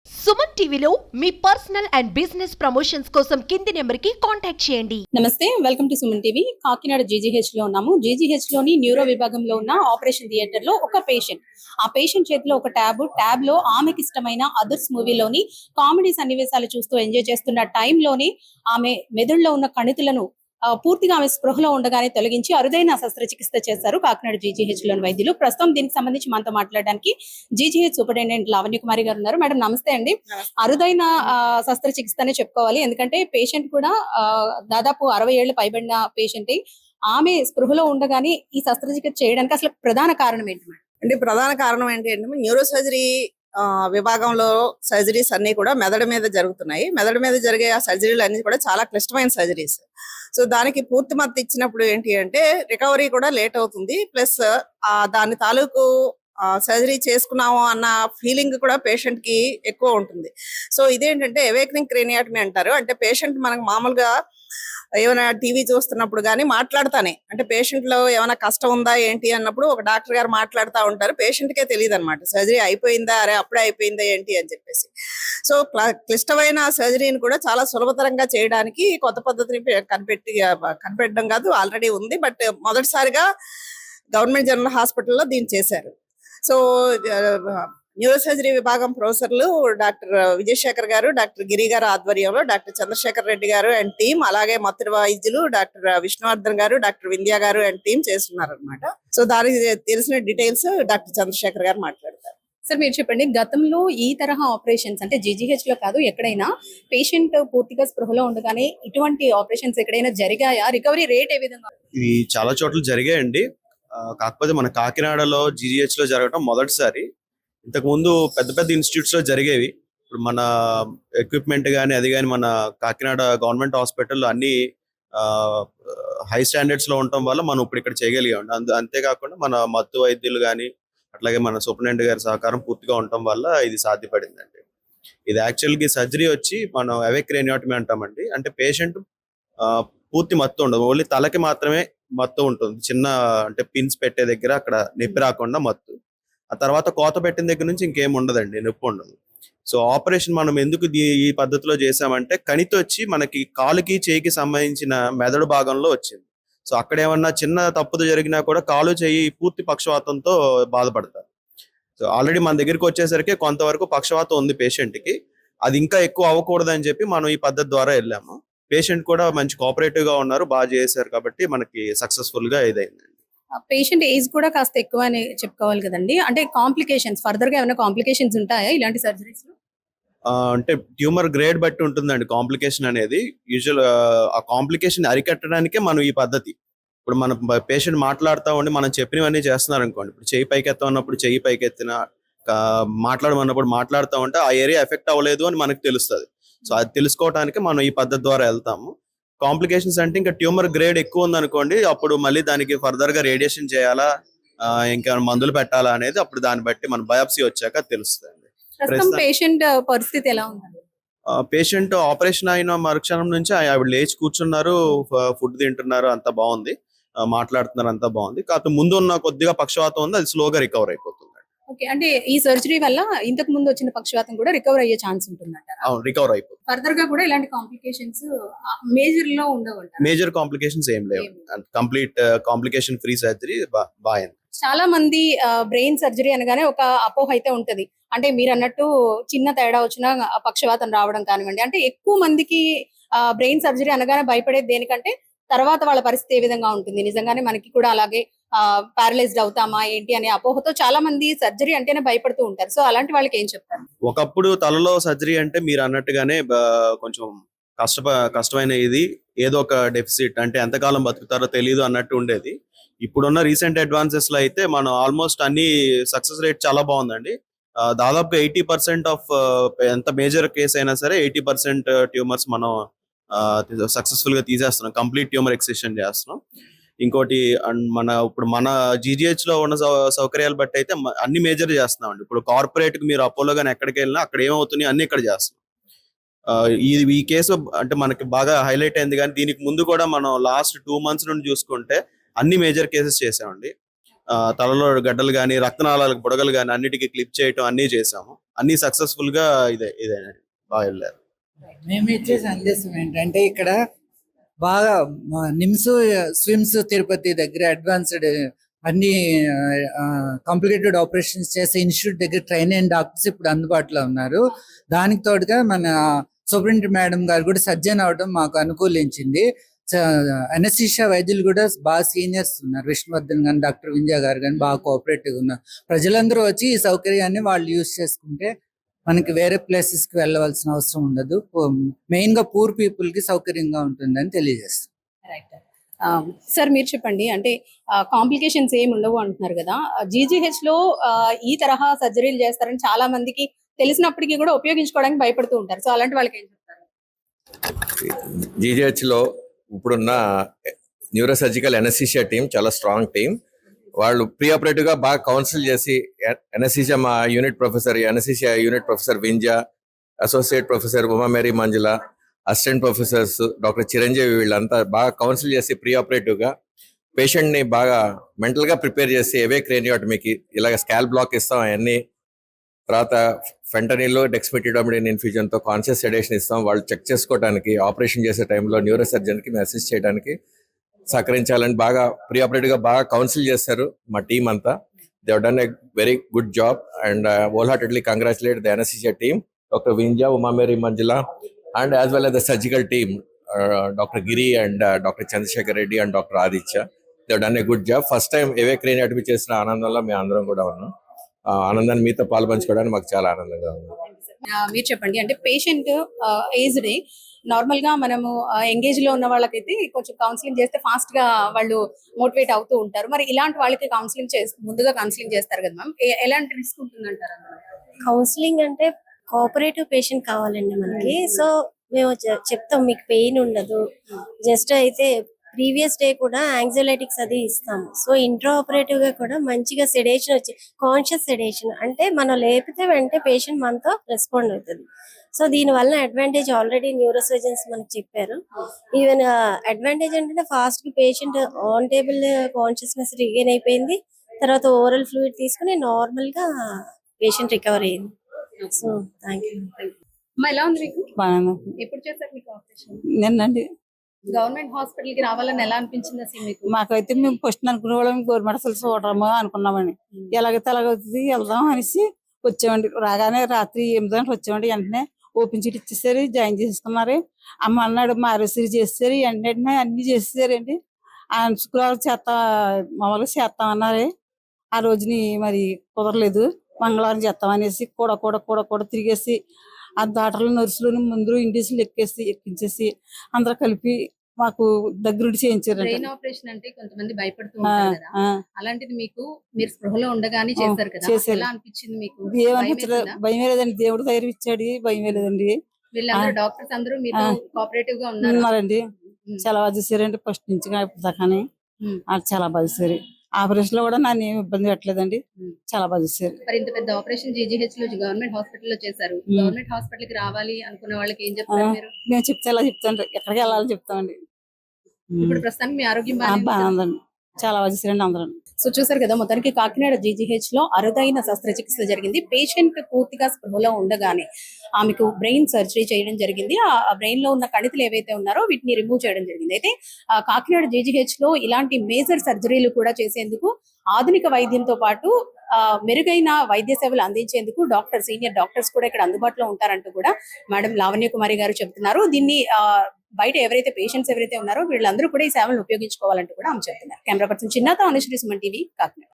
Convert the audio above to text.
సుమన్ టీవీలో మీ personal and business promotions కోసం కింది నెంబర్కి కాంటాక్ట్ చేయండి. నమస్తే, welcome to Suman TV. Kakinada GGH లో ఉన్నాము. జీజీహెచ్ లోని న్యూరో విభాగంలో ఉన్న ఆపరేషన్ థియేటర్ లో ఒక పేషెంట్. ఆ పేషెంట్ చేతిలో ఒక ట్యాబ్ లో ఆమెకి ఇష్టమైన అదర్స్ మూవీలోని కామెడీ సన్నివేశాలు చూస్తూ ఎంజాయ్ చేస్తున్న టైంలోనే ఆమె మెదడులో ఉన్న కణితులను పూర్తిగా ఆమె స్పృహలో ఉండగానే తొలగించి అరుదైన శస్త్రచికిత్స చేశారు కాకినాడ జీజీహెచ్ లోని వైద్యులు. ప్రస్తుతం దీనికి సంబంధించి మనతో మాట్లాడడానికి జీజీహెచ్ సూపరింటెండెంట్ లావణ్య కుమారి గారు ఉన్నారు. మేడం నమస్తే అండి. అరుదైన శస్త్రచికిత్స అనే చెప్పుకోవాలి, ఎందుకంటే పేషెంట్ కూడా దాదాపు 60 ఏళ్లు పైబడిన పేషెంట్. ఆమె స్పృహలో ఉండగానే ఈ శస్త్రచికిత్స చేయడానికి అసలు ప్రధాన కారణం ఏంటి మేడం? అంటే ప్రధాన కారణం ఏంటి అంటే న్యూరో సర్జరీ విభాగంలో సర్జరీస్ అన్ని కూడా మెదడు మీద జరుగుతున్నాయి. మెదడు మీద జరిగే ఆ సర్జరీలు అన్ని కూడా చాలా క్లిష్టమైన సర్జరీస్. సో దానికి పూర్తి మద్దతు ఇచ్చినప్పుడు ఏంటి అంటే రికవరీ కూడా లేట్ అవుతుంది. ప్లస్ దాని తాలూకు సర్జరీ చేసుకున్నాము అన్న ఫీలింగ్ కూడా పేషెంట్ కి ఎక్కువ ఉంటుంది. సో ఇదేంటంటే అవేకనింగ్ క్రేనియాటమీ అంటారు. అంటే పేషెంట్ మనకు మామూలుగా ఏమైనా టీవీ చూస్తున్నప్పుడు కానీ మాట్లాడతానే, అంటే పేషెంట్ లో ఏమైనా కష్టం ఉందా ఏంటి అన్నప్పుడు ఒక డాక్టర్ గారు మాట్లాడుతూ ఉంటారు. పేషెంట్ కే తెలియదు అనమాట సర్జరీ అయిపోయిందా, అరే అప్పుడే అయిపోయిందా ఏంటి అని చెప్పేసి. సో క్లిష్టమైన సర్జరీని కూడా చాలా సులభతరంగా చేయడానికి కొత్త పద్ధతిని కనిపెట్టడం కాదు, ఆల్రెడీ ఉంది. బట్ మొదటిసారిగా గవర్నమెంట్ జనరల్ హాస్పిటల్లో దీన్ని చేశారు. సో న్యూరో సర్జరీ విభాగం ప్రొఫెసర్లు డాక్టర్ విజయశేఖర్ గారు, డాక్టర్ గిరి గారు ఆధ్వర్యంలో డాక్టర్ చంద్రశేఖర్ రెడ్డి గారు అండ్ టీం, అలాగే మొత్తటి వైద్యులు డాక్టర్ విష్ణువర్ధన్ గారు, డాక్టర్ వింధ్య గారు అండ్ టీం చేస్తున్నారు అనమాట. సో దానికి తెలిసిన డీటెయిల్స్ డాక్టర్ చంద్రశేఖర్ గారు మాట్లాడతారు. సార్ మీరు చెప్పండి, గతంలో ఈ తరహా ఆపరేషన్స్ అంటే జీజీహెచ్ లో కాదు ఎక్కడైనా పేషెంట్ పూర్తిగా స్పృహలో ఉండగానే ఇటువంటి ఆపరేషన్స్ ఎక్కడైనా జరిగాయా? రికవరీ రేట్ ఏ విధంగా? ఇవి చాలా చోట్ల జరిగాయండి. కాకపోతే మన కాకినాడలో జీజీహెచ్ లో జరగడం మొదటిసారి. ఇంతకు ముందు పెద్ద పెద్ద ఇన్స్టిట్యూట్స్ లో జరిగేవి. ఇప్పుడు మన ఎక్విప్మెంట్ కానీ అది కానీ మన కాకినాడ గవర్నమెంట్ హాస్పిటల్లో అన్ని హై స్టాండర్డ్స్ లో ఉండటం వల్ల మనం ఇప్పుడు ఇక్కడ చేయగలిగాం. అంతేకాకుండా మన మత్తు వైద్యులు కానీ అట్లాగే మన సూపరింటెండెంట్ గారి సహకారం పూర్తిగా ఉండటం వల్ల ఇది సాధ్యపడిందండి. ఇది యాక్చువల్గా సర్జరీ వచ్చి మనం అవెక్రేనియాటమీ అంటామండి. అంటే పేషెంట్ పూర్తి మత్తు ఉండదు, ఓన్లీ తలకి మాత్రమే మత్తు ఉంటుంది. చిన్న అంటే పిన్స్ పెట్టే దగ్గర అక్కడ నొప్పి రాకుండా మత్తు. ఆ తర్వాత కోత పెట్టిన దగ్గర నుంచి ఇంకేం ఉండదండి, నొప్పి ఉండదు. సో ఆపరేషన్ మనం ఎందుకు ఈ పద్ధతిలో చేసామంటే కణితి వచ్చి మనకి కాలుకి చేయికి సంబంధించిన మెదడు భాగంలో వచ్చింది. సో అక్కడ ఏమన్నా చిన్న తప్పుదు జరిగినా కూడా కాలు చేయి పూర్తి పక్షవాతంతో బాధపడతారు. సో ఆల్రెడీ మన దగ్గరికి వచ్చేసరికి కొంతవరకు పక్షవాతం ఉంది పేషెంట్కి, అది ఇంకా ఎక్కువ అవ్వకూడదని చెప్పి మనం ఈ పద్ధతి ద్వారా వెళ్ళాము. పేషెంట్ కూడా మంచి కోఆపరేటివ్ గా ఉన్నారు, బాగా చేశారు కాబట్టి మనకి సక్సెస్ఫుల్ గా ఇదైందండి. పేషెంట్ ఏజ్ కూడా కాస్త ఎక్కువ అని చెప్పుకోవాలి కదండి. అంటే కాంప్లికేషన్స్ ఫర్దర్ గా ఏమైనా కాంప్లికేషన్స్ ఉంటాయా ఇలాంటి సర్జరీస్ లో? అంటే ట్యూమర్ గ్రేడ్ బట్టి ఉంటుందండి కాంప్లికేషన్ అనేది. యూజువల్ ఆ కాంప్లికేషన్ అరికట్టడానికే మనం ఈ పద్ధతి. ఇప్పుడు మన పేషెంట్ మాట్లాడుతూ ఉండి మనం చెప్పినవన్నీ చేస్తున్నారు అనుకోండి. ఇప్పుడు చెయ్యి పైకెత్తన్నప్పుడు చెయ్యి పైకెత్తిన, మాట్లాడమన్నప్పుడు మాట్లాడుతూ ఉంటే ఆ ఏరియా ఎఫెక్ట్ అవ్వలేదు అని మనకు తెలుస్తుంది. సో అది తెలుసుకోవడానికి మనం ఈ పద్ధతి ద్వారా వెళ్తాము. కాంప్లికేషన్స్ అంటే ఇంకా ట్యూమర్ గ్రేడ్ ఎక్కువ ఉంది అనుకోండి, అప్పుడు మళ్ళీ దానికి ఫర్దర్ గా రేడియేషన్ చేయాలా, ఇంకా మందులు పెట్టాలా అనేది అప్పుడు దాన్ని బట్టి మన బయాప్సీ వచ్చాక తెలుస్తుంది. పేషెంట్ పరిస్థితి ఎలా ఉంది? పేషెంట్ ఆపరేషన్ అయిన మరుక్షణం నుంచి ఆవిడ లేచి కూర్చున్నారు, ఫుడ్ తింటున్నారు, అంతా బాగుంది, మాట్లాడుతున్నారు, అంతా బాగుంది. కాకపోతే ముందు ఉన్న కొద్దిగా పక్షవాతం ఉంది, అది స్లోగా రికవర్ అయిపోతుంది. ఓకే, అంటే ఈ సర్జరీ వల్ల ఇంతకు ముందు వచ్చిన పక్షవాతం కూడా రికవర్ అయ్యే ఛాన్స్ ఉంటుందంటారా? అవును, రికవర్ అయిపోతుంది. ఫర్దర్ గా కూడా ఇలాంటి కాంప్లికేషన్స్ మేజర్ లో ఉండవు. మేజర్ కాంప్లికేషన్స్ ఏం లేవు, కంప్లీట్ కాంప్లికేషన్ ఫ్రీ సర్జరీ బాగా. చాలా మంది బ్రెయిన్ సర్జరీ అనగానే ఒక అపోహ అయితే ఉంటది. అంటే మీరు అన్నట్టు చిన్న తేడా వచ్చినా పక్షవాతం రావడం కానివ్వండి, అంటే ఎక్కువ మందికి బ్రెయిన్ సర్జరీ అనగానే భయపడేది దేనికంటే తర్వాత వాళ్ళ పరిస్థితి ఏ విధంగా ఉంటుంది, నిజంగానే మనకి కూడా అలాగే పారలైజ్డ్ అవుతామా ఏంటి అనే అపోహతో చాలా మంది సర్జరీ అంటేనే భయపడుతూ ఉంటారు. సో అలాంటి వాళ్ళకి ఏం చెప్తారు? ఒకప్పుడు తలలో సర్జరీ అంటే మీరు అన్నట్టుగానే కొంచెం కష్టమైన ఇది, ఏదో ఒక డెఫిసిట్, అంటే ఎంతకాలం బతుకుతారో తెలియదు అన్నట్టు ఉండేది. ఇప్పుడున్న రీసెంట్ అడ్వాన్సెస్ లో అయితే మనం ఆల్మోస్ట్ అన్ని సక్సెస్ రేట్ చాలా బాగుందండి. దాదాపు 80% ఆఫ్ ఎంత మేజర్ కేసు అయినా సరే 80% ట్యూమర్స్ మనం సక్సెస్ఫుల్ గా తీసేస్తున్నాం, కంప్లీట్ ట్యూమర్ ఎక్సిషన్ చేస్తున్నాం. ఇంకోటి ఇప్పుడు మన జీజీహెచ్ లో ఉన్న సౌకర్యాలు బట్టి అయితే అన్ని మేజర్ చేస్తున్నాం అండి. ఇప్పుడు కార్పొరేట్ కి మీరు అపోలో గానీ ఎక్కడికి వెళ్ళినా అక్కడ ఏమవుతున్నాయి అన్ని ఇక్కడ చేస్తున్నాం. ఈ కేసు అంటే మనకి బాగా హైలైట్ అయింది. కానీ దీనికి ముందు కూడా మనం లాస్ట్ 2 months నుండి చూసుకుంటే అన్ని మేజర్ కేసెస్ చేసామండి. తలలో గడ్డలు కానీ రక్తనాళాలకు బుడగలు కానీ అన్నిటికీ క్లిప్ చేయటం అన్నీ చేసాము. అన్నీ సక్సెస్ఫుల్ గా ఇదే బాగా వెళ్ళారు. మేము ఇచ్చే సందేశం ఏంటంటే ఇక్కడ బాగా నిమ్స్ స్విమ్స్ తిరుపతి దగ్గర అడ్వాన్స్డ్ అన్ని కాంప్లికేటెడ్ ఆపరేషన్స్ చేసే ఇన్స్టిట్యూట్ దగ్గర ట్రైన్ అయిన డాక్టర్స్ ఇప్పుడు అందుబాటులో ఉన్నారు. దానికి తోడుగా మన సూపరింటెండెంట్ మేడం గారు కూడా సర్జన్ అవడం మాకు అనుకూలించింది. అనస్థీషియా వైద్యులు కూడా బాగా సీనియర్స్ ఉన్నారు. విష్ణువర్ధన్ గాని డాక్టర్ వింజా గారు కానీ బాగా కోఆపరేటివ్ ఉన్నారు. ప్రజలందరూ వచ్చి ఈ సౌకర్యాన్ని వాళ్ళు యూజ్ చేసుకుంటే మనకి వేరే ప్లేసెస్ కి వెళ్ళవలసిన అవసరం ఉండదు. మెయిన్ గా పూర్ పీపుల్ కి సౌకర్యంగా ఉంటుందని తెలియజేస్తాం. సార్ మీరు చెప్పండి, అంటే కాంప్లికేషన్స్ ఏమి ఉండవు అంటున్నారు కదా, జీజీహెచ్ లో ఈ తరహా సర్జరీలు చేస్తారని చాలా మందికి తెలిసినప్పటికీ కూడా ఉపయోగించుకోవడానికి భయపడుతూ ఉంటారు. సో అలాంటి వాళ్ళకి ఏం చెప్తారు? జీజీహెచ్ లో ఇప్పుడున్న న్యూరో సర్జికల్ ఎనస్థీషియా టీం చాలా స్ట్రాంగ్ టీం. వాళ్ళు ప్రీ ఆపరేటివ్ గా బాగా కౌన్సిల్ చేసి ఎనస్థీషియా మా anaesthesia unit professor Vinja, associate professor Umamary Manjula, assistant professors doctor Chiranjeevi వీళ్ళంతా బాగా కౌన్సిల్ చేసి ప్రీ ఆపరేటివ్ గా పేషెంట్ ని బాగా మెంటల్ గా ప్రిపేర్ చేసి ఏవే క్రేనియోటమీకి ఇలాగ స్కాల్ బ్లాక్ ఇస్తాం, అవన్నీ తర్వాత ఫెంటనిల్ డెక్స్మెథాజోలిన్ ఇన్ఫ్యూజన్ తో కాన్షియస్ సెడేషన్ ఇస్తాం. వాళ్ళు చెక్ చేసుకోవడానికి ఆపరేషన్ చేసే టైంలో న్యూరో సర్జన్ కి మేము అసిస్ట్ చేయడానికి సహకరించాలని బాగా ప్రీ ఆపరేటివ్ గా బాగా కౌన్సిల్ చేస్తారు మా టీం అంతా. They have done a very good job and wholeheartedly congratulate the anaesthesia team, doctor Vinja, Umamary Manjula and as well as the surgical team, Dr. Giri and Dr. Chandrasekhar Reddy and Dr. Aditya. They have done a good job. First time ఏవే క్రేనియోటమీ చేసిన ఆనందంలో మేము అందరం కూడా ఉన్నాం. ఆనందాన్ని మీతో పాల్పంచుకోవడానికి మాకు చాలా ఆనందంగా ఉంది. మీరు చెప్పండి, అంటే పేషెంట్ ఏజ్డ్ నార్మల్ గా మనము ఎంగేజ్ లో ఉన్న వాళ్ళకైతే కొంచెం కౌన్సిలింగ్ చేస్తే ఫాస్ట్ గా వాళ్ళు మోటివేట్ అవుతూ ఉంటారు. మరి ఇలాంటి వాళ్ళకి కౌన్సిలింగ్ ముందుగా కౌన్సిలింగ్ చేస్తారు కదా మ్యామ్, ఎలాంటి రిస్క్ ఉంటుందంటారు? కౌన్సిలింగ్ అంటే కోఆపరేటివ్ పేషెంట్ కావాలండి మనకి. సో మేము చెప్తాం మీకు పెయిన్ ఉండదు, జస్ట్ అయితే ప్రీవియస్ డే కూడా యాంగ్జైటిక్స్ అది ఇస్తాము. సో ఇంట్రా ఆపరేటివ్ గా కూడా మంచిగా సెడేషన్ వచ్చి కాన్షియస్ సెడేషన్ అంటే మనం లేపితే వెంటనే పేషెంట్ మనతో రెస్పాండ్ అవుతుంది. సో దీని వల్ల అడ్వాంటేజ్ ఆల్రెడీ న్యూరో సర్జన్స్ మనకు చెప్పారు. ఈవెన్ అడ్వాంటేజ్ అంటే ఫాస్ట్ గా patient on table consciousness regain అయిపోయింది, తర్వాత ఓరల్ ఫ్లూయిడ్ తీసుకుని నార్మల్ గా పేషెంట్ రికవర్ అయింది. So thank you. ఎలా ఉంది మీకు? బాగా ఎప్పుడు చేశారు మీకు ఆపరేషన్? నిన్నండి గవర్నమెంట్ హాస్పిటల్ కి రావాలని ఎలా అనిపించింది అసలు మీకు? మాకైతే మేము ఫస్ట్ అనుకునే వాళ్ళం గవర్నమెంట్ అసలు చూడము అనుకున్నామని, ఎలాగైతే అలాగవుతుంది వెళ్దాం అనేసి వచ్చామండి. రాగానే రాత్రి 8 గంటలకు వచ్చామండి. వెంటనే ఓపెన్ సీట్ ఇచ్చేసారు, జాయిన్ చేసుకున్నారు. అమ్మ అన్నాడు మారేసరి చేసేసారు, వెంటనే అన్ని చేసేసారండి. శుక్రవారం మామూలుగా చేస్తామన్నారు. ఆ రోజుని మరి కుదరలేదు, మంగళవారం చేస్తామనేసి కూడా తిరిగేసి ఆ డాక్టర్లు నర్సులు ముందు ఇండియన్స్లు ఎక్కించేసి అందరూ కలిపి మాకు దగ్గరుండి చేయించారు. బ్రెయిన్ ఆపరేషన్ అంటే కొంతమంది భయపడుతూ ఉంటారు కదా, అలాంటిది మీరు స్పృహలో ఉండగానే చేశారు కదా, ఎలా అనిపించింది మీకు? భయమే లేదండి, దేవుడు ధైర్యం ఇచ్చాడు, భయమే లేదండి. వీళ్ళందరూ డాక్టర్స్ అందరూ మీతో కోఆపరేటివ్ గా ఉన్నారండి. చాలా బాగా చేశారండి, ఫస్ట్ నుంచి ఇప్పుడు దాకానే చాలా బాగా చేశారు. ఆపరేషన్ లో కూడా నన్ను ఏమి ఇబ్బంది పెట్టలేదండి, చాలా బాగా చేశారు. మరి ఇంత పెద్ద ఆపరేషన్ జీజీహెచ్ లో గవర్నమెంట్ హాస్పిటల్ లో చేశారు. గవర్నమెంట్ హాస్పిటల్ కి రావాలి అనుకునే వాళ్ళకి ఏం చెప్తారు మీరు? మేము చెప్తే ఎలా చెప్తాండి, ఎక్కడికి వెళ్ళాలని చెప్తామండి. ఇప్పుడు ప్రస్తుతానికి మీ ఆరోగ్యం బాగుందండి, చాలా బాగా చేశారండి అందరూ. సో చూసారు కదా, మొత్తానికి కాకినాడ జీజీహెచ్ లో అరుదైన శస్త్రచికిత్స జరిగింది. పేషెంట్ పూర్తిగా స్పృహలో ఉండగానే ఆమెకు బ్రెయిన్ సర్జరీ చేయడం జరిగింది. ఆ బ్రెయిన్ లో ఉన్న కణితులు ఏవైతే ఉన్నారో వీటిని రిమూవ్ చేయడం జరిగింది. అయితే కాకినాడ జీజీహెచ్ లో ఇలాంటి మేజర్ సర్జరీలు కూడా చేసేందుకు ఆధునిక వైద్యంతో పాటు మెరుగైన వైద్య సేవలు అందించేందుకు సీనియర్ డాక్టర్స్ కూడా ఇక్కడ అందుబాటులో ఉంటారంటూ కూడా మేడం లావణ్య కుమారి గారు చెప్తున్నారు. దీన్ని బయట పేషెంట్స్ ఎవరైతే ఉన్నారో వీళ్ళందరూ కూడా ఈ సేవలను ఉపయోగించుకోవాలంటూ కూడా ఆమె చెప్తున్నారు. కెమెరా పర్సన్ చిన్నతో అనుశ్రీ సుమన్ టీవీ, కాకినాడ.